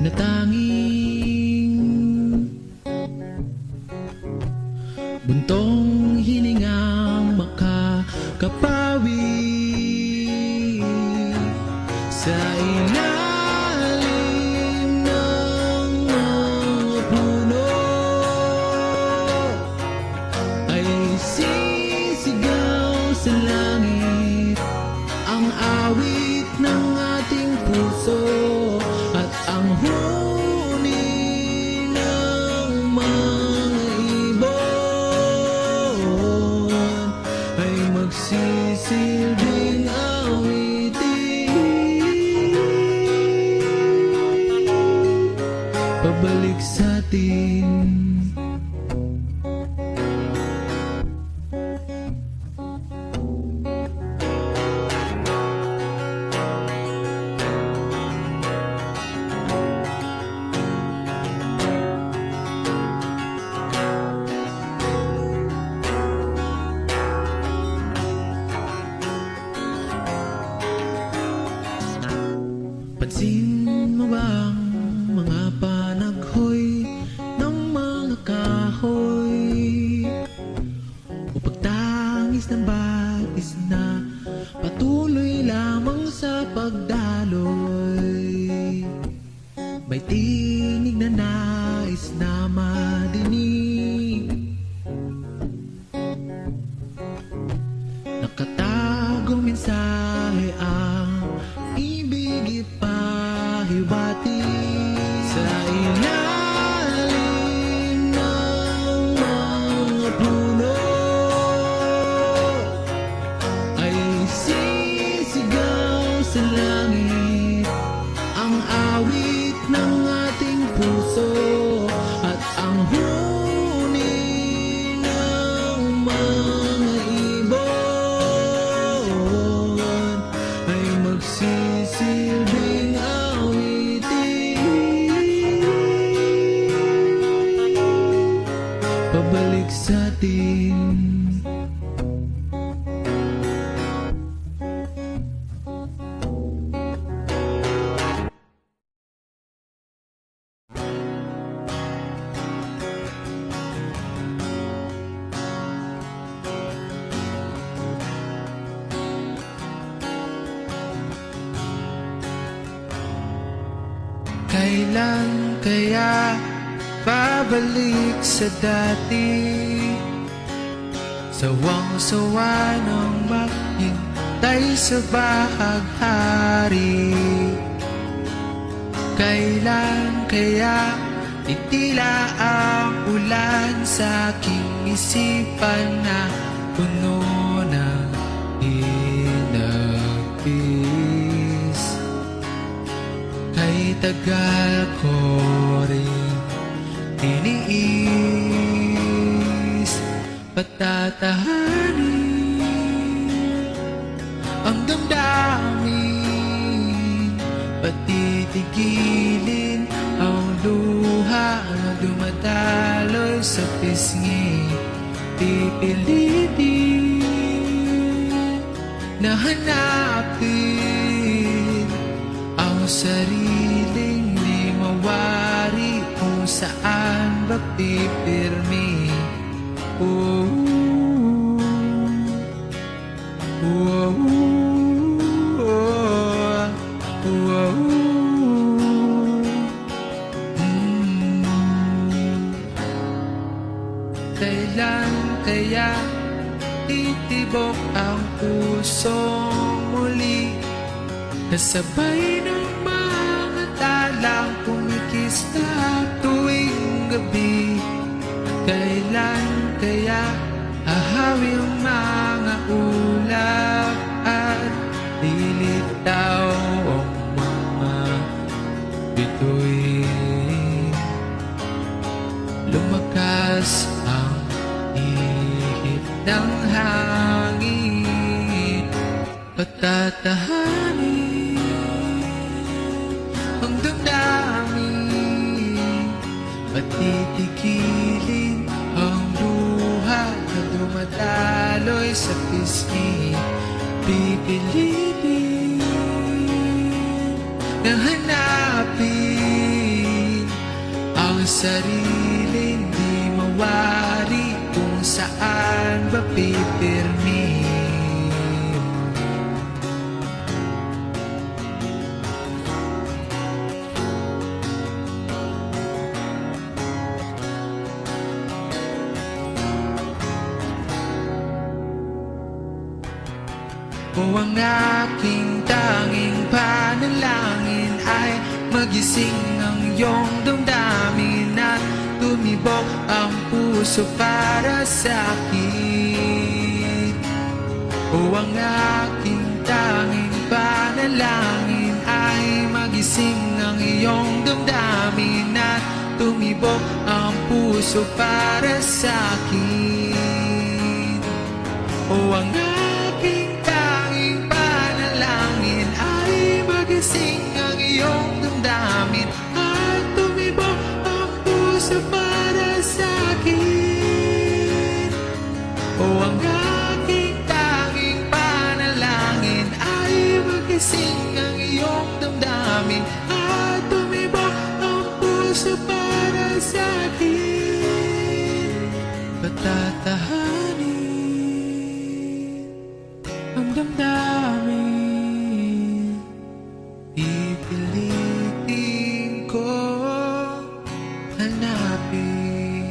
na tanging buntong hiningang makakapawi sa ilalim ng mga puno ay sisigaw sa langit ang awit ng ating puso at ang huni ng mga ibon ay magsisilbing awitin pabalik sa atin. Pansin mo bang mga panaghoy ng mga kahoy o pagtangis ng bagis na patuloy lamang sa pagdaloy? May tinig na nais na madinig, nakatagong mensahe ang ibig ipahibati sa ilalim ng mga puno ay sisigaw sa langit ang awit ng ating puso at ang huni ng mga ibon ay magsisilbing awitin pabalik sa atin. Kailan kaya babalik sa dati? Sawang-sawa ng maghintay sa bahaghari. Kailan kaya titila ang ulan sa aking isipan na puno ng hinagpis? Kay tagal ko rin tiniis patatahanin ang damdamin, patitigilin ang luha na dumadaloy sa pisngi. Pipilitin na hanapin ang sariling di mawari kung saan ba pipirmi. Oh, oh, oh, oh, Kailan kaya titibok ang pusong muli, kasabay ng mga talang kumikista tuwing gabi? Kailan kaya ahawi ang mga ulap at lilitaw ang mga bituin? Lumakas ang ihip ng hangin, patatahanin ang damdamin, patitigilin ang luha na dumadaloy sa pisngi. Pipilitin na hanapin sariling di mawari, kung saan ba pipirmi. O ang aking tanging panalangin ay magising ang iyong damdamin at tumibok ang puso para sa akin. O ang aking tanging panalangin ay magising ang iyong damdamin at tumibok ang puso para sa akin. O ang aking tanging panalangin ay magising ang iyong damdamin at tumibok ang puso para sa akin. O ang aking tanging panalangin ay magising ang iyong damdamin at tumibok ang puso para sa akin. Patatahanin ang damdamin, pipilitin ko hanapin,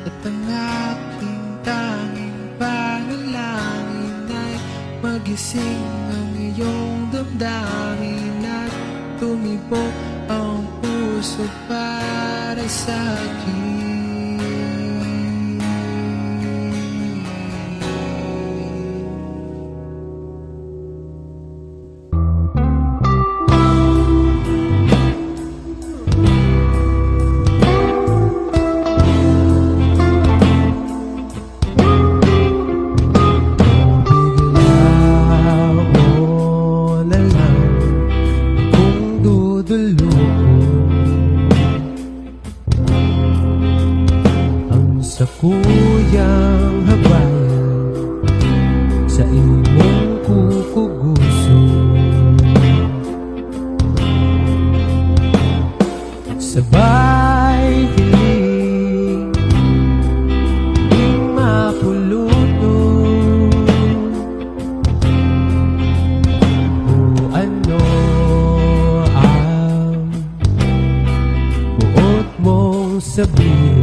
at ang aking tanging panalangin ay magising ang iyong damdamin at tumibok ang puso para sa akin. Sa kuyang habayan, sa imong kukuguso, sabay hiling ing mapuluto. O ano ang buot mong sabihin,